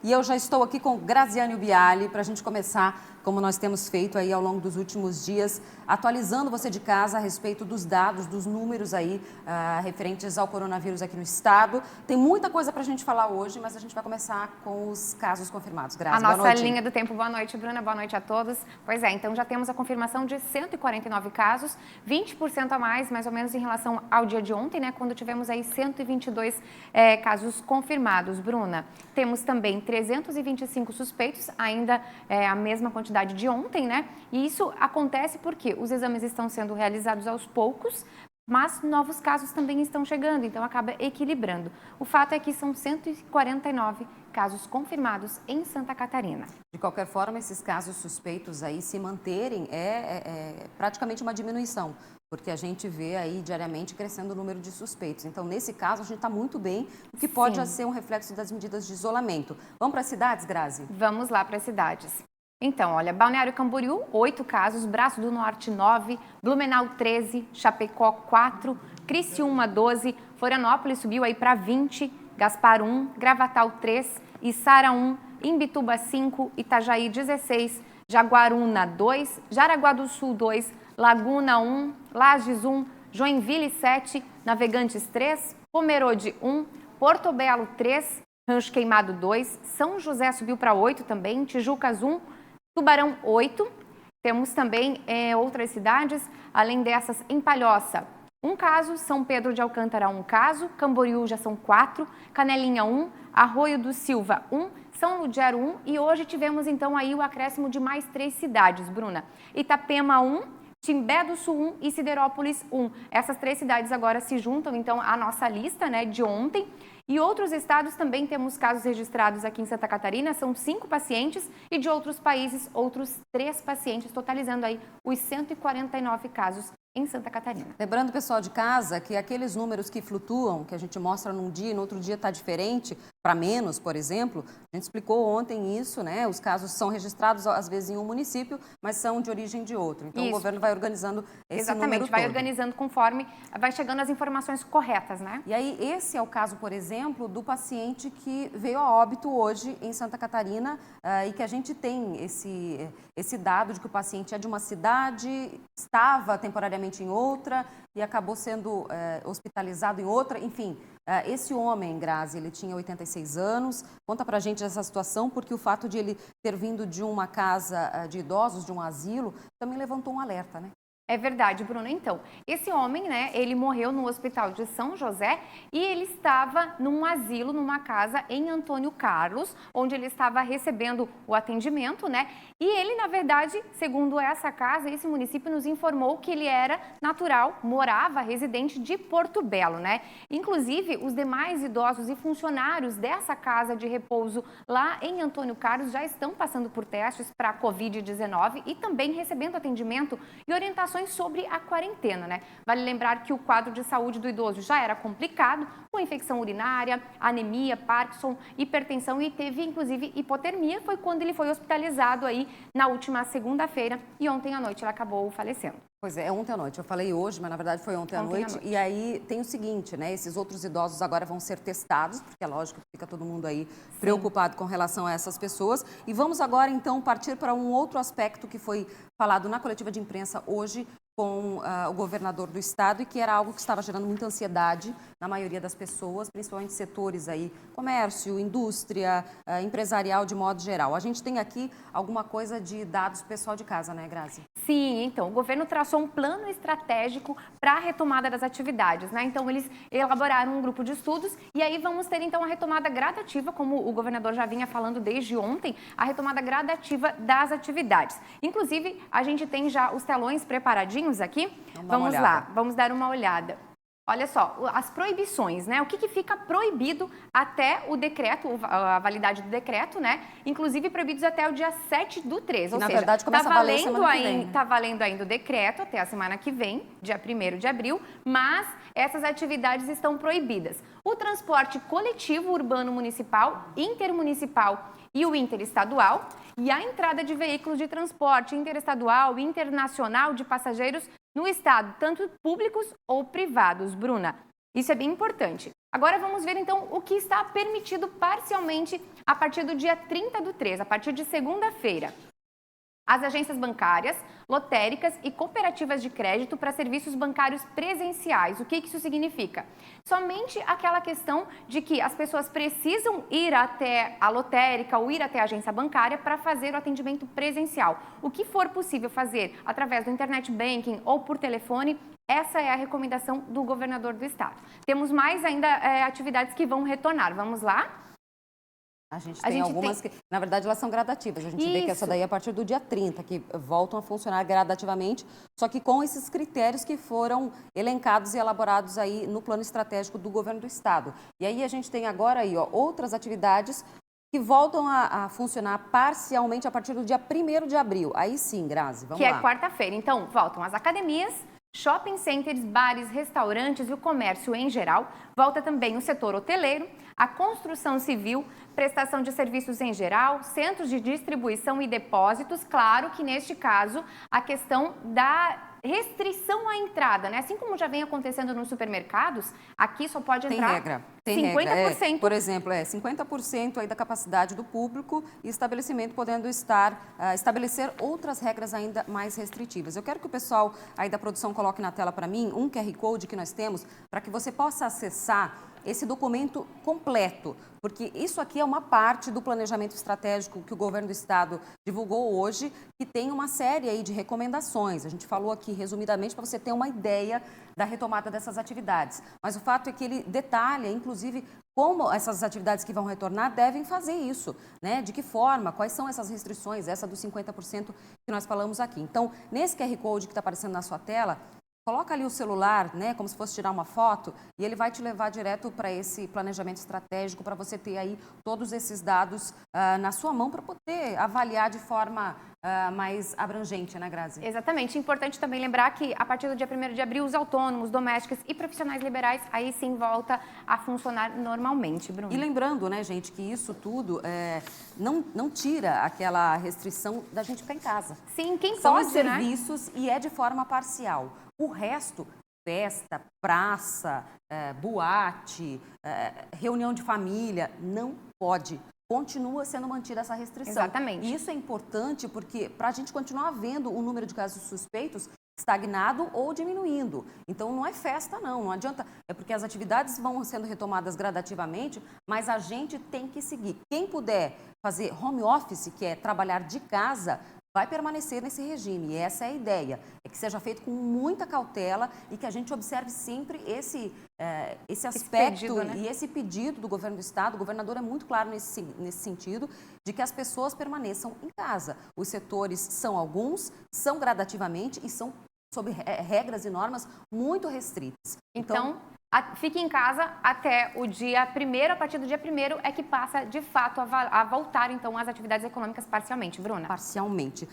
E eu já estou aqui com Graziane Biali para a gente começar, como nós temos feito aí ao longo dos últimos dias, atualizando você de casa a respeito dos dados, dos números aí referentes ao coronavírus aqui no estado. Tem muita coisa para a gente falar hoje, mas a gente vai começar com os casos confirmados. Grazi, a nossa linha do tempo. Boa noite, Bruna. Boa noite a todos. Pois é, então já temos a confirmação de 149 casos, 20% a mais ou menos em relação ao dia de ontem, né? Quando tivemos aí 122 casos confirmados, Bruna. Temos também 325 suspeitos, ainda a mesma quantidade de ontem, né? E isso acontece porque os exames estão sendo realizados aos poucos, mas novos casos também estão chegando, então acaba equilibrando. O fato é que são 149 casos confirmados em Santa Catarina. De qualquer forma, esses casos suspeitos aí se manterem é praticamente uma diminuição, porque a gente vê aí diariamente crescendo o número de suspeitos. Então, nesse caso, a gente está muito bem, o que pode ser um reflexo das medidas de isolamento. Vamos para as cidades, Grazi? Vamos lá para as cidades. Então, olha, Balneário Camboriú, 8 casos, Braço do Norte, 9, Blumenau, 13, Chapecó, 4, Criciúma, 12, Florianópolis subiu aí para 20, Gaspar, 1, Gravatal, 3, Içara, 1, Imbituba, 5, Itajaí, 16, Jaguaruna, 2, Jaraguá do Sul, 2, Laguna, 1, Lages, 1, Joinville, 7, Navegantes, 3, Pomerode, 1, Porto Belo, 3, Rancho Queimado, 2, São José subiu para 8 também, Tijucas, 1, Tubarão, 8. Temos também outras cidades, além dessas, em Palhoça, 1 caso, São Pedro de Alcântara, 1 caso, Camboriú já são 4, Canelinha, 1, Arroio do Silva, 1, São Ludgero, 1 e hoje tivemos então aí o acréscimo de mais 3 cidades, Bruna. Itapema, 1, Timbé do Sul, 1 e Siderópolis, 1. Essas 3 cidades agora se juntam então à nossa lista, né, de ontem. E outros estados também temos casos registrados aqui em Santa Catarina, são 5 pacientes e de outros países, outros 3 pacientes, totalizando aí os 149 casos em Santa Catarina. Lembrando, pessoal de casa, que aqueles números que flutuam, que a gente mostra num dia e no outro dia está diferente, para menos, por exemplo, a gente explicou ontem isso, né? Os casos são registrados às vezes em um município, mas são de origem de outro. Então o governo vai organizando esse número todo. Vai organizando conforme vai chegando as informações corretas, né? E aí esse é o caso, por exemplo, do paciente que veio a óbito hoje em Santa Catarina e que a gente tem esse dado de que o paciente é de uma cidade, estava temporariamente em outra e acabou sendo hospitalizado em outra, enfim. Esse homem, Grazi, ele tinha 86 anos. Conta pra gente essa situação, porque o fato de ele ter vindo de uma casa de idosos, de um asilo, também levantou um alerta, né? É verdade, Bruna. Então, esse homem, né, ele morreu no hospital de São José e ele estava num asilo, numa casa em Antônio Carlos, onde ele estava recebendo o atendimento, né? E ele, na verdade, segundo essa casa, esse município nos informou que ele era natural, morava, residente de Porto Belo, né? Inclusive, os demais idosos e funcionários dessa casa de repouso lá em Antônio Carlos já estão passando por testes para a Covid-19 e também recebendo atendimento e orientações sobre a quarentena, né? Vale lembrar que o quadro de saúde do idoso já era complicado, com infecção urinária, anemia, Parkinson, hipertensão e teve inclusive hipotermia. Foi quando ele foi hospitalizado aí na última segunda-feira e ontem à noite ele acabou falecendo. Pois é ontem à noite. Eu falei hoje, mas na verdade foi ontem à noite. E aí tem o seguinte, né? Esses outros idosos agora vão ser testados, porque é lógico que fica todo mundo aí preocupado com relação a essas pessoas. E vamos agora então partir para um outro aspecto que foi falado na coletiva de imprensa hoje com o governador do estado e que era algo que estava gerando muita ansiedade na maioria das pessoas, principalmente setores aí, comércio, indústria, empresarial de modo geral. A gente tem aqui alguma coisa de dados pessoal de casa, né, Grazi? Sim, então, o governo traçou um plano estratégico para a retomada das atividades, né? Então, eles elaboraram um grupo de estudos e aí vamos ter, então, a retomada gradativa, como o governador já vinha falando desde ontem, a retomada gradativa das atividades. Inclusive, a gente tem já os telões preparadinhos aqui. Vamos lá, vamos dar uma olhada. Olha só, as proibições, né? O que fica proibido até o decreto, a validade do decreto, né? Inclusive proibidos até o dia 7/3, ou na seja, verdade começa a valer semana que vem. Tá valendo ainda o decreto até a semana que vem, dia 1º de abril, mas essas atividades estão proibidas. O transporte coletivo urbano municipal, intermunicipal e o interestadual e a entrada de veículos de transporte interestadual e internacional de passageiros no estado, tanto públicos ou privados, Bruna. Isso é bem importante. Agora vamos ver então o que está permitido parcialmente a partir do dia 30/3, a partir de segunda-feira. As agências bancárias, lotéricas e cooperativas de crédito para serviços bancários presenciais. O que isso significa? Somente aquela questão de que as pessoas precisam ir até a lotérica ou ir até a agência bancária para fazer o atendimento presencial. O que for possível fazer através do internet banking ou por telefone, essa é a recomendação do governador do estado. Temos mais ainda atividades que vão retornar. Vamos lá? A gente tem algumas que, na verdade, elas são gradativas. A gente vê que essa daí é a partir do dia 30, que voltam a funcionar gradativamente, só que com esses critérios que foram elencados e elaborados aí no plano estratégico do governo do estado. E aí a gente tem agora aí, outras atividades que voltam a funcionar parcialmente a partir do dia 1º de abril. Aí sim, Grazi, vamos lá. Que é quarta-feira. Então, voltam as academias, shopping centers, bares, restaurantes e o comércio em geral. Volta também o setor hoteleiro, a construção civil, prestação de serviços em geral, centros de distribuição e depósitos. Claro que neste caso a questão da restrição à entrada, né? Assim como já vem acontecendo nos supermercados, aqui só pode entrar tem 50%. Regra. Por exemplo, 50% aí da capacidade do público e estabelecimento podendo estabelecer outras regras ainda mais restritivas. Eu quero que o pessoal aí da produção coloque na tela para mim um QR Code que nós temos para que você possa acessar esse documento completo, porque isso aqui é uma parte do planejamento estratégico que o governo do estado divulgou hoje, que tem uma série aí de recomendações. A gente falou aqui resumidamente para você ter uma ideia da retomada dessas atividades. Mas o fato é que ele detalha, inclusive, como essas atividades que vão retornar devem fazer isso, né? De que forma, quais são essas restrições, essa dos 50% que nós falamos aqui. Então, nesse QR Code que está aparecendo na sua tela, coloca ali o celular, né, como se fosse tirar uma foto, e ele vai te levar direto para esse planejamento estratégico, para você ter aí todos esses dados na sua mão para poder avaliar de forma mais abrangente, né, Grazi? Exatamente. Importante também lembrar que a partir do dia 1º de abril, os autônomos, domésticos e profissionais liberais, aí sim volta a funcionar normalmente, Bruno. E lembrando, né, gente, que isso tudo não tira aquela restrição da gente ficar em casa. Sim, quem São pode, os serviços, e é de forma parcial. O resto, festa, praça, boate, reunião de família, não pode. Continua sendo mantida essa restrição. Exatamente. E isso é importante porque para a gente continuar vendo o número de casos suspeitos estagnado ou diminuindo. Então não é festa não adianta, é porque as atividades vão sendo retomadas gradativamente, mas a gente tem que seguir. Quem puder fazer home office, que é trabalhar de casa, vai permanecer nesse regime, e essa é a ideia, é que seja feito com muita cautela e que a gente observe sempre esse aspecto pedido, né? E esse pedido do governo do estado. O governador é muito claro nesse sentido, de que as pessoas permaneçam em casa. Os setores são alguns, são gradativamente e são sob regras e normas muito restritas. Então fique em casa até o dia 1º, a partir do dia 1º é que passa, de fato, a voltar, então, as atividades econômicas parcialmente, Bruna. Parcialmente.